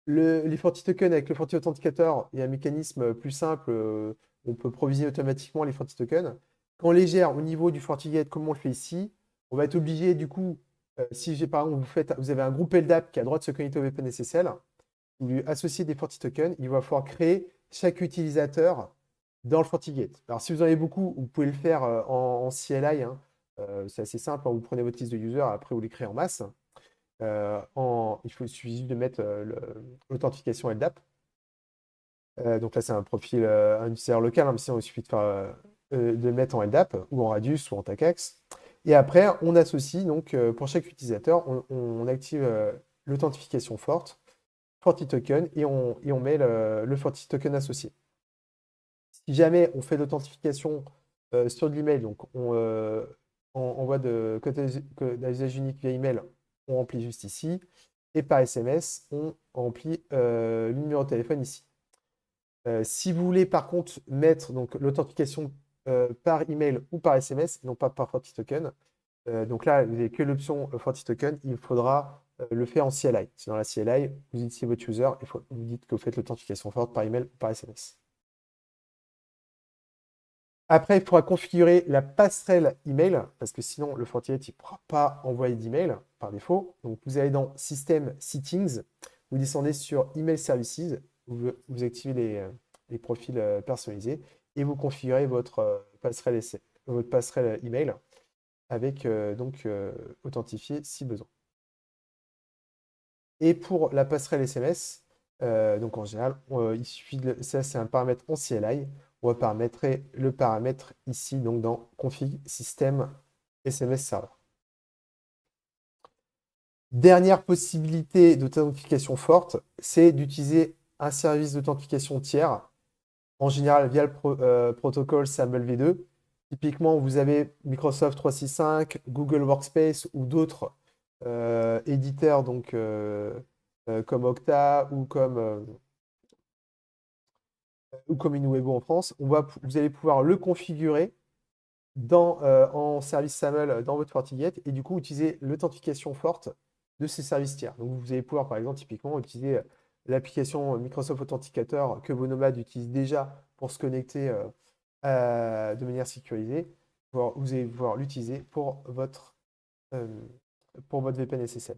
les FortiTokens avec le FortiAuthenticator, il y a un mécanisme plus simple. On peut provisionner automatiquement les FortiTokens. Quand on les gère au niveau du FortiGate, comme on le fait ici, on va être obligé, du coup, si par exemple vous avez un groupe LDAP qui a le droit de se connecter au VPN SSL, vous lui associez des FortiTokens, il va falloir créer chaque utilisateur dans le FortiGate. Alors si vous en avez beaucoup, vous pouvez le faire en CLI, hein. C'est assez simple, hein. Vous prenez votre liste de users, après vous les créez en masse. Il suffit juste de mettre l'authentification LDAP. Donc là, c'est un profil, un utilisateur local, hein, mais sinon, il suffit de le mettre en LDAP ou en Radius ou en TACAX. Et après, on associe, donc, pour chaque utilisateur, on active l'authentification forte, FortiToken, et on met le FortiToken associé. Si jamais on fait l'authentification sur de l'email, donc on envoie de code d'usage unique via email, on remplit juste ici. Et par SMS, on remplit le numéro de téléphone ici. Si vous voulez par contre mettre l'authentification par email ou par SMS, non pas par FortiToken, donc là, vous n'avez que l'option FortiToken, il faudra le faire en CLI. C'est dans la CLI, vous initiez votre user et vous dites que vous faites l'authentification forte par email ou par SMS. Après, il faudra configurer la passerelle email, parce que sinon, le FortiGate ne pourra pas envoyer d'email par défaut. Donc, vous allez dans System Settings, vous descendez sur Email Services, vous activez les profils personnalisés et vous configurez votre passerelle email avec authentifié si besoin. Et pour la passerelle SMS, donc en général, il suffit ça, c'est un paramètre en CLI. On va paramétrer le paramètre ici, donc dans config système SMS server. Dernière possibilité d'authentification forte, c'est d'utiliser un service d'authentification tiers, en général via le protocole SAML V2. Typiquement, vous avez Microsoft 365, Google Workspace ou d'autres éditeurs comme Okta ou comme Inuebo en France. Vous allez pouvoir le configurer en service SAML dans votre FortiGate et du coup utiliser l'authentification forte de ces services tiers. Donc vous allez pouvoir par exemple typiquement utiliser l'application Microsoft Authenticator que vos nomades utilisent déjà pour se connecter de manière sécurisée. Vous allez pouvoir l'utiliser pour votre VPN SSL.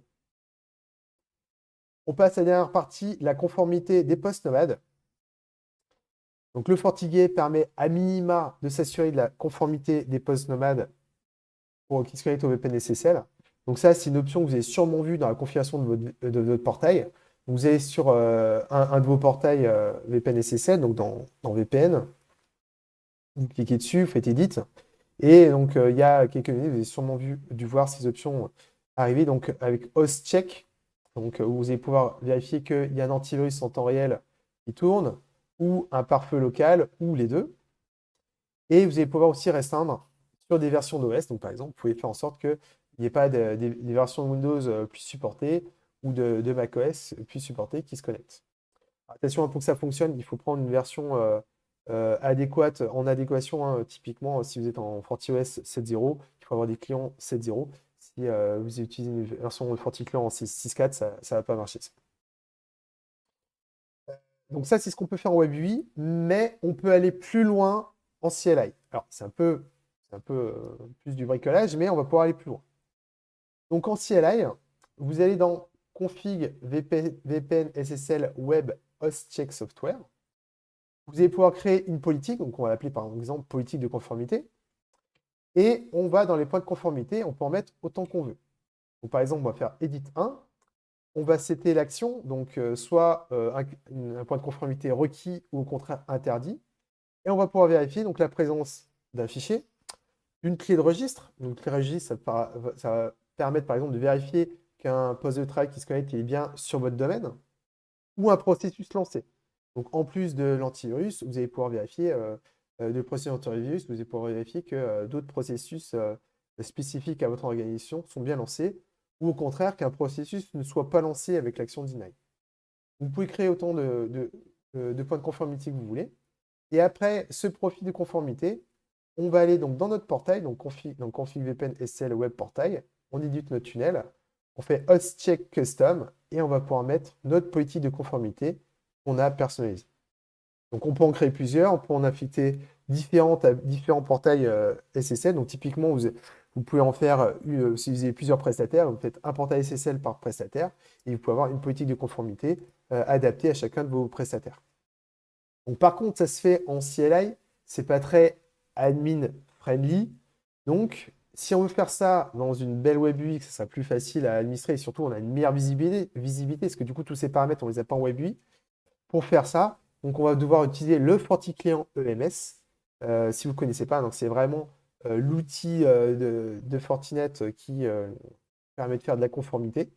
On passe à la dernière partie, la conformité des postes nomades. Donc le FortiGate permet à minima de s'assurer de la conformité des postes nomades qui se connectent au VPN SSL. Donc ça, c'est une option que vous avez sûrement vue dans la configuration de votre portail. Donc, vous allez sur un de vos portails VPN SSL, donc dans VPN. Vous cliquez dessus, vous faites Edit. Et donc, il y a quelques minutes, vous avez sûrement dû voir ces options arriver. Donc, avec Host Check, donc, vous allez pouvoir vérifier qu'il y a un antivirus en temps réel qui tourne, ou un pare-feu local, ou les deux. Et vous allez pouvoir aussi restreindre sur des versions d'OS. Donc, par exemple, vous pouvez faire en sorte qu'il n'y ait pas des versions de Windows plus supportées ou de macOS plus supportées qui se connectent. Attention, pour que ça fonctionne, il faut prendre une version adéquate, en adéquation. Hein. Typiquement, si vous êtes en FortiOS 7.0, il faut avoir des clients 7.0. Si vous utilisez une version FortiClient en 6.4, ça ne va pas marcher. Donc ça, c'est ce qu'on peut faire en Web UI, mais on peut aller plus loin en CLI. Alors, c'est un peu plus du bricolage, mais on va pouvoir aller plus loin. Donc en CLI, vous allez dans Config VPN SSL Web Host Check Software. Vous allez pouvoir créer une politique, donc on va l'appeler par exemple politique de conformité. Et on va dans les points de conformité, on peut en mettre autant qu'on veut. Donc par exemple, on va faire Edit 1. On va setter l'action, donc soit un point de conformité requis ou au contraire interdit. Et on va pouvoir vérifier donc, la présence d'un fichier, d'une clé de registre. Donc, clé de registre, ça va permettre par exemple de vérifier qu'un poste de travail qui se connecte est bien sur votre domaine, ou un processus lancé. Donc, en plus de l'antivirus, vous allez pouvoir vérifier de processus antivirus, vous allez pouvoir vérifier que d'autres processus spécifiques à votre organisation sont bien lancés, ou au contraire qu'un processus ne soit pas lancé avec l'action deny. Vous pouvez créer autant de points de conformité que vous voulez. Et après ce profil de conformité, on va aller donc dans notre portail, donc config VPN SSL Web Portail, on édite notre tunnel, on fait host check custom et on va pouvoir mettre notre politique de conformité qu'on a personnalisée. Donc on peut en créer plusieurs, on peut en affecter différents portails SSL. Donc typiquement, vous pouvez en faire, si vous avez plusieurs prestataires, vous faites un portail SSL par prestataire et vous pouvez avoir une politique de conformité adaptée à chacun de vos prestataires. Donc par contre, ça se fait en CLI, c'est pas très admin friendly. Donc si on veut faire ça dans une belle web UI, ça sera plus facile à administrer et surtout on a une meilleure visibilité parce que du coup tous ces paramètres on les a pas en web UI. Pour faire ça, donc on va devoir utiliser le FortiClient EMS. Si vous ne connaissez pas, donc c'est vraiment l'outil de Fortinet qui permet de faire de la conformité.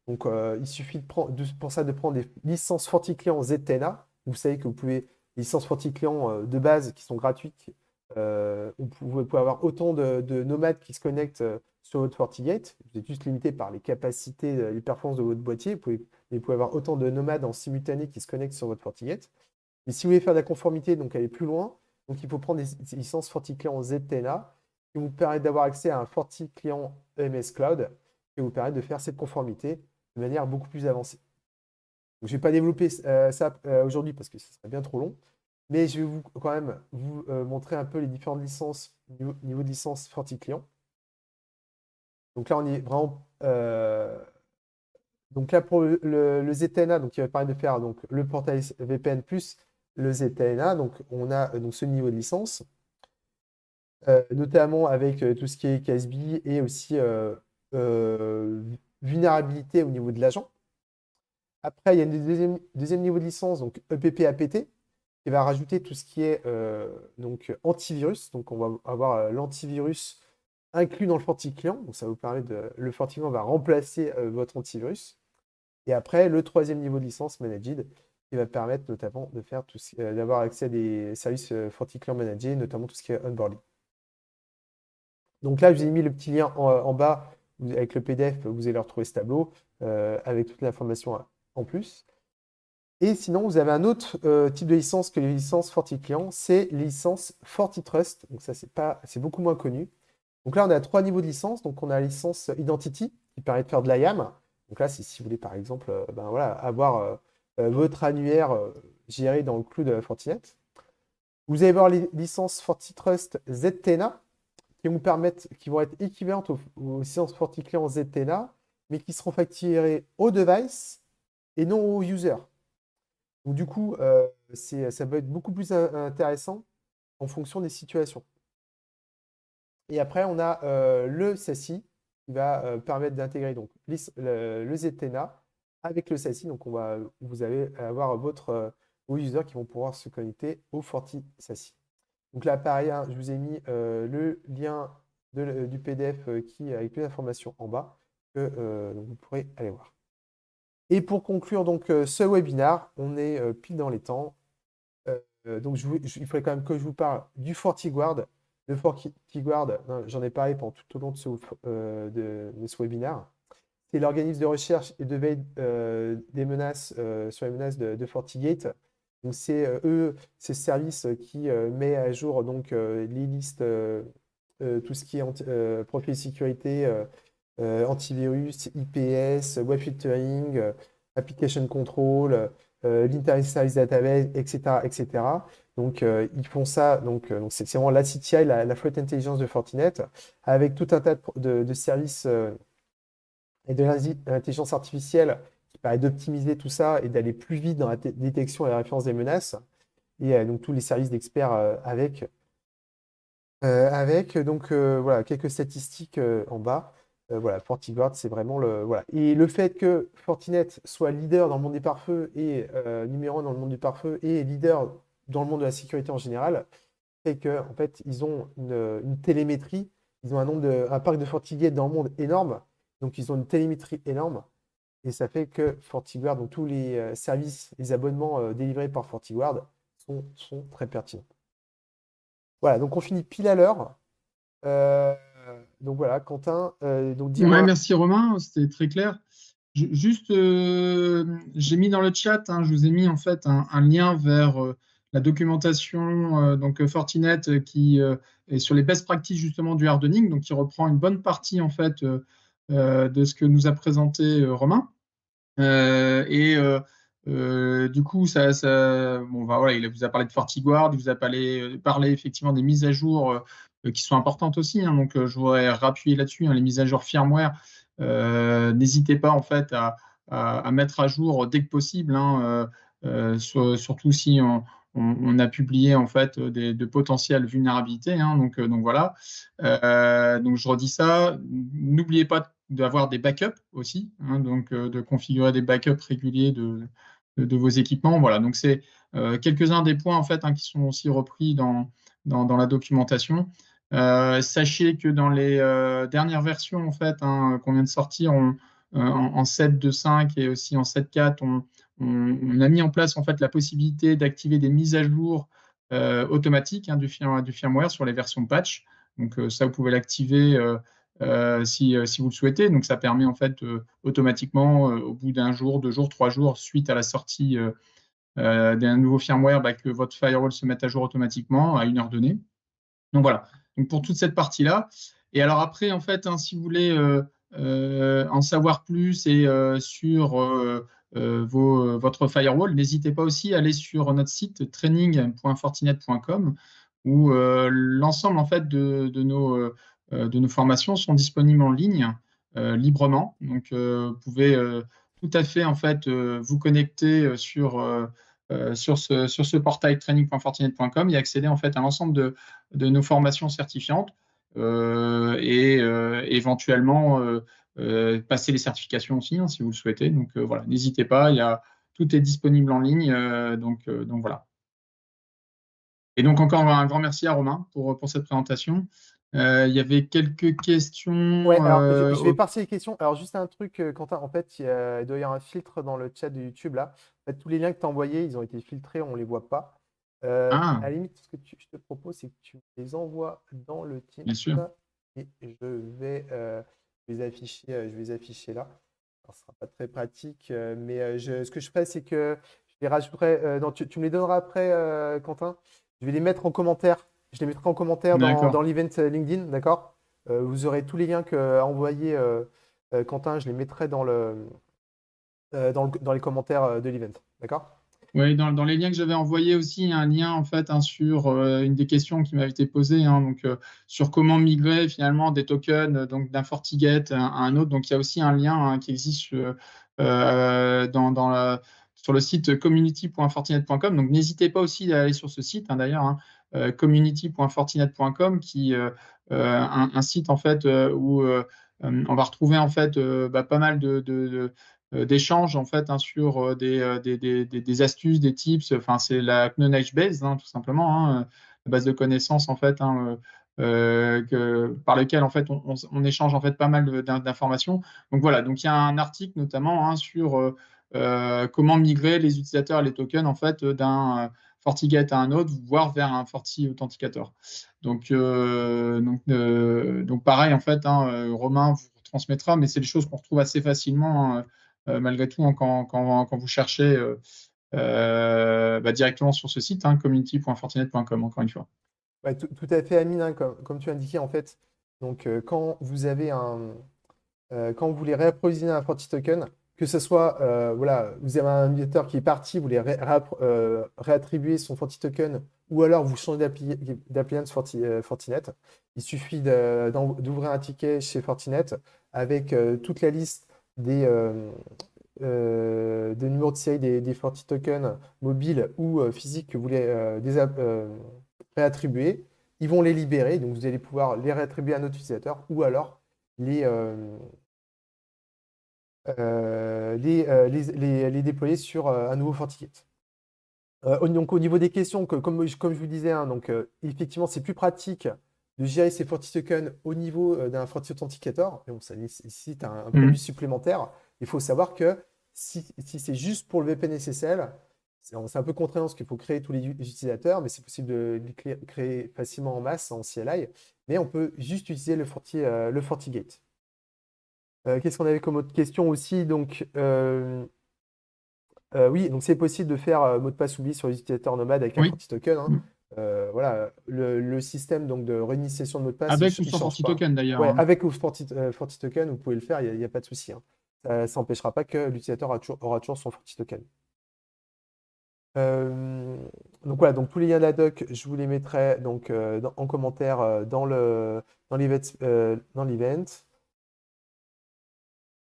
Donc il suffit pour ça de prendre des licences FortiClient ZTNA. Vous savez que vous pouvez, les licences FortiClient de base qui sont gratuites, vous pouvez avoir autant de nomades qui se connectent sur votre FortiGate. Vous êtes juste limité par les capacités, les performances de votre boîtier. Vous pouvez avoir autant de nomades en simultané qui se connectent sur votre FortiGate. Mais si vous voulez faire de la conformité, donc aller plus loin, donc il faut prendre des licences FortiClient ZTNA qui vous permettent d'avoir accès à un FortiClient EMS Cloud qui vous permet de faire cette conformité de manière beaucoup plus avancée. Donc, je ne vais pas développer ça aujourd'hui parce que ce serait bien trop long, mais je vais quand même vous montrer un peu les différentes licences, niveau de licence FortiClient. Donc là, on est vraiment... donc là, pour le ZTNA, donc, qui va permettre de faire donc, le portail VPN plus le ZTNA, donc on a donc, ce niveau de licence, notamment avec tout ce qui est KSB et aussi vulnérabilité au niveau de l'agent. Après, il y a un deuxième niveau de licence, donc EPP-APT, qui va rajouter tout ce qui est donc, antivirus. Donc, on va avoir l'antivirus inclus dans le FortiClient. Donc, ça vous permet le FortiClient va remplacer votre antivirus. Et après, le troisième niveau de licence, Managed, qui va permettre notamment de faire d'avoir accès à des services FortiClient managés, notamment tout ce qui est onboarding. Donc là, je vous ai mis le petit lien en bas avec le PDF, vous allez retrouver ce tableau avec toute l'information en plus. Et sinon, vous avez un autre type de licence que les licences FortiClient, c'est les licences FortiTrust. Donc ça, c'est beaucoup moins connu. Donc là, on a 3 niveaux de licence. Donc on a la licence Identity qui permet de faire de l'IAM. Donc là, c'est si vous voulez par exemple avoir votre annuaire géré dans le cloud Fortinet. Vous allez voir les licences FortiTrust ZTNA qui vont être équivalentes aux licences FortiClient ZTNA, mais qui seront facturées au device et non au user. Donc du coup, ça va être beaucoup plus intéressant en fonction des situations. Et après, on a le SASI qui va permettre d'intégrer donc le ZTNA avec le SASI. Donc vous allez avoir vos users qui vont pouvoir se connecter au FortiSASI. Donc là, pareil, hein, je vous ai mis le lien du PDF avec plus d'informations en bas que donc vous pourrez aller voir. Et pour conclure donc ce webinaire, on est pile dans les temps. Donc il faudrait quand même que je vous parle du FortiGuard. Le FortiGuard, j'en ai parlé pendant tout au long de ce webinaire. C'est l'organisme de recherche et de veille des menaces sur les menaces de FortiGate. Donc c'est ce service qui met à jour donc les listes, tout ce qui est profil de sécurité, antivirus, IPS, web filtering, application control, l'internet service database, etc., etc. Donc ils font ça. Donc c'est vraiment la CTI, la Threat Intelligence de Fortinet, avec tout un tas de services et de l'intelligence artificielle qui permet d'optimiser tout ça et d'aller plus vite dans la détection et la référence des menaces. Et donc tous les services d'experts avec. Donc voilà, quelques statistiques en bas. Voilà, FortiGuard, c'est vraiment le. Voilà. Et le fait que Fortinet soit leader dans le monde des pare-feux et numéro 1 dans le monde du pare-feu et leader dans le monde de la sécurité en général, fait qu'en fait, ils ont une télémétrie, ils ont un parc de FortiGate dans le monde énorme. Donc, ils ont une télémétrie énorme. Et ça fait que FortiGuard, donc tous les services, les abonnements délivrés par FortiGuard sont très pertinents. Voilà, donc on finit pile à l'heure. Donc voilà, Quentin, donc dis-moi. Ouais, merci Romain, c'était très clair. Juste, j'ai mis dans le chat, hein, je vous ai mis en fait un lien vers la documentation donc Fortinet qui est sur les best practices justement du hardening, donc qui reprend une bonne partie en fait de ce que nous a présenté Romain. Du coup, bon, bah, voilà, il vous a parlé de FortiGuard, il vous a parlé effectivement des mises à jour qui sont importantes aussi, hein. Donc, je voudrais rappuyer là-dessus, hein, les mises à jour firmware. N'hésitez pas en fait à mettre à jour dès que possible, hein, surtout si on a publié en fait de potentielles vulnérabilités, hein. Donc voilà. Donc je redis ça. N'oubliez pas d'avoir des backups aussi, hein, donc de configurer des backups réguliers de vos équipements. Voilà, donc c'est quelques-uns des points en fait, hein, qui sont aussi repris dans la documentation. Sachez que dans les dernières versions en fait, hein, qu'on vient de sortir, en 7.2.5 et aussi en 7.4, on a mis en place en fait la possibilité d'activer des mises à jour automatiques, hein, du firmware sur les versions patch. Donc ça, vous pouvez l'activer si vous le souhaitez. Donc ça permet en fait automatiquement, au bout d'un jour, 2 jours, 3 jours, suite à la sortie d'un nouveau firmware, bah, que votre firewall se mette à jour automatiquement à une heure donnée. Donc voilà. Donc pour toute cette partie-là. Et alors après, en fait, hein, si vous voulez en savoir plus et sur votre firewall, n'hésitez pas aussi à aller sur notre site training.fortinet.com où l'ensemble en fait de nos formations sont disponibles en ligne librement. Donc vous pouvez tout à fait en fait vous connecter sur ce portail training.fortinet.com et accéder en fait à l'ensemble de nos formations certifiantes et éventuellement passer les certifications aussi, hein, si vous le souhaitez. Donc voilà, n'hésitez pas, tout est disponible en ligne. Donc voilà. Et donc encore un grand merci à Romain pour cette présentation. Il y avait quelques questions. Ouais, alors je vais partir les questions. Alors juste un truc, Quentin, en fait, il doit y avoir un filtre dans le chat de YouTube là. En fait, tous les liens que tu as envoyés, ils ont été filtrés, on ne les voit pas. À Ah, la limite, ce que je te propose, c'est que tu les envoies dans le Teams bien sûr. et je vais les afficher là. Alors, ce ne sera pas très pratique, mais ce que je ferai, c'est que je les rajouterai. Non, tu me les donneras après, Quentin. Je vais les mettre en commentaire. Je les mettrai en commentaire dans D'accord. l'event LinkedIn, d'accord? Vous aurez tous les liens qu'a envoyé Quentin, je les mettrai dans les commentaires de l'event. D'accord? Oui, dans les liens que j'avais envoyés aussi, il y a un lien en fait, hein, sur une des questions qui m'avait été posée, hein, donc sur comment migrer finalement des tokens donc d'un FortiGate à un autre. Donc il y a aussi un lien, hein, qui existe sur le site community.fortinet.com. Donc n'hésitez pas aussi à aller sur ce site, hein, d'ailleurs, hein, community.fortinet.com, qui un site en fait où on va retrouver en fait bah, pas mal d'échanges en fait, hein, sur des astuces, des tips. Enfin, c'est la knowledge base, hein, tout simplement, hein, la base de connaissances en fait, hein, par lequel en fait on échange en fait pas mal d'informations. Donc voilà, donc il y a un article notamment, hein, sur comment migrer les utilisateurs et les tokens en fait d'un FortiGate à un autre, voire vers un Forti Authenticator. Donc pareil en fait, hein, Romain vous transmettra, mais c'est des choses qu'on retrouve assez facilement, hein, malgré tout, hein, quand vous cherchez bah, directement sur ce site, hein, community.fortinet.com, encore une fois. Ouais, tout à fait, Amine, hein, comme tu indiquais en fait. Donc, quand vous voulez réapprovisionner un Forti Token, que ce soit, voilà, vous avez un utilisateur qui est parti, vous voulez réattribuer son Forti Token, ou alors vous changez d'appliance Fortinet, il suffit d'ouvrir un ticket chez Fortinet avec toute la liste des numéros de série des Forti Tokens mobiles ou physiques que vous voulez réattribuer. Ils vont les libérer, donc vous allez pouvoir les réattribuer à notre utilisateur, ou alors les, les déployer sur un nouveau FortiGate. Donc au niveau des questions, comme je vous disais, hein, donc, effectivement, c'est plus pratique de gérer ces Forti tokens au niveau d'un Forti Authenticator. Mais bon, ça nécessite un produit supplémentaire. Il faut savoir que si c'est juste pour le VPN SSL, c'est un peu contraignant parce qu'il faut créer tous les utilisateurs, mais c'est possible de les créer facilement en masse en CLI. Mais on peut juste utiliser le FortiGate. Qu'est-ce qu'on avait comme autre question aussi? Donc, oui, donc c'est possible de faire mot de passe oubli sur les utilisateurs nomades avec un Oui. Forti token, hein. voilà, le système donc, de réinitialisation de mot de passe, Avec ou il sans change pas. FortiToken d'ailleurs, Ouais, hein. avec ou FortiToken, vous pouvez le faire, il n'y a pas de souci, hein. Ça n'empêchera pas que l'utilisateur aura toujours son FortiToken. Donc voilà, donc tous les liens de la doc, je vous les mettrai donc, en commentaire dans l'event.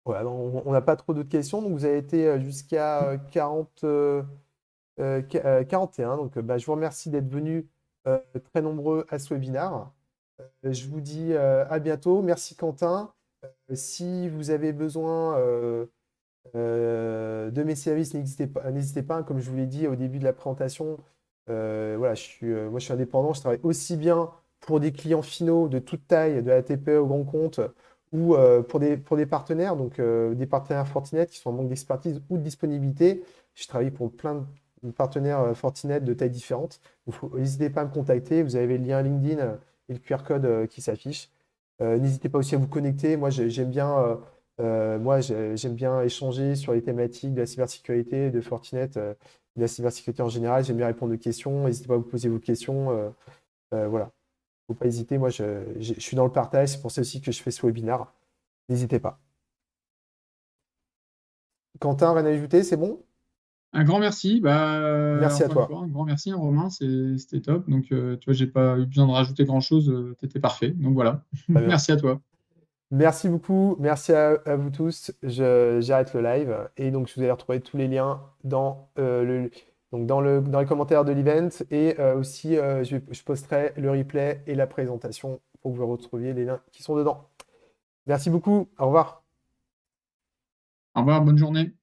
Voilà, on n'a pas trop d'autres questions, donc vous avez été jusqu'à 41. Donc bah, je vous remercie d'être venus très nombreux à ce webinaire. Je vous dis à bientôt. Merci Quentin. Si vous avez besoin de mes services, n'hésitez pas, hein. Comme je vous l'ai dit au début de la présentation, voilà, moi je suis indépendant, je travaille aussi bien pour des clients finaux de toute taille, de la TPE au grand compte, ou pour des partenaires, donc des partenaires Fortinet qui sont en manque d'expertise ou de disponibilité. Je travaille pour plein de partenaires Fortinet de tailles différentes. N'hésitez pas à me contacter, vous avez le lien LinkedIn et le QR code qui s'affiche. N'hésitez pas aussi à vous connecter. J'aime bien échanger sur les thématiques de la cybersécurité, de Fortinet, de la cybersécurité en général. J'aime bien répondre aux questions. N'hésitez pas à vous poser vos questions. Voilà. Faut pas hésiter. Moi, je suis dans le partage. C'est pour ça aussi que je fais ce webinaire. N'hésitez pas. Quentin, rien à ajouter, c'est bon? Un grand merci. Bah, Merci à encore une toi. fois, un grand merci, hein, Romain. C'était top. Donc, tu vois, j'ai pas eu besoin de rajouter grand-chose. Tu étais parfait. Donc voilà. Très bien. Merci à toi. Merci beaucoup. Merci à vous tous. J'arrête le live. Et donc, je vous allez retrouver tous les liens donc dans les commentaires de l'event. Et aussi, je posterai le replay et la présentation pour que vous retrouviez les liens qui sont dedans. Merci beaucoup. Au revoir. Au revoir. Bonne journée.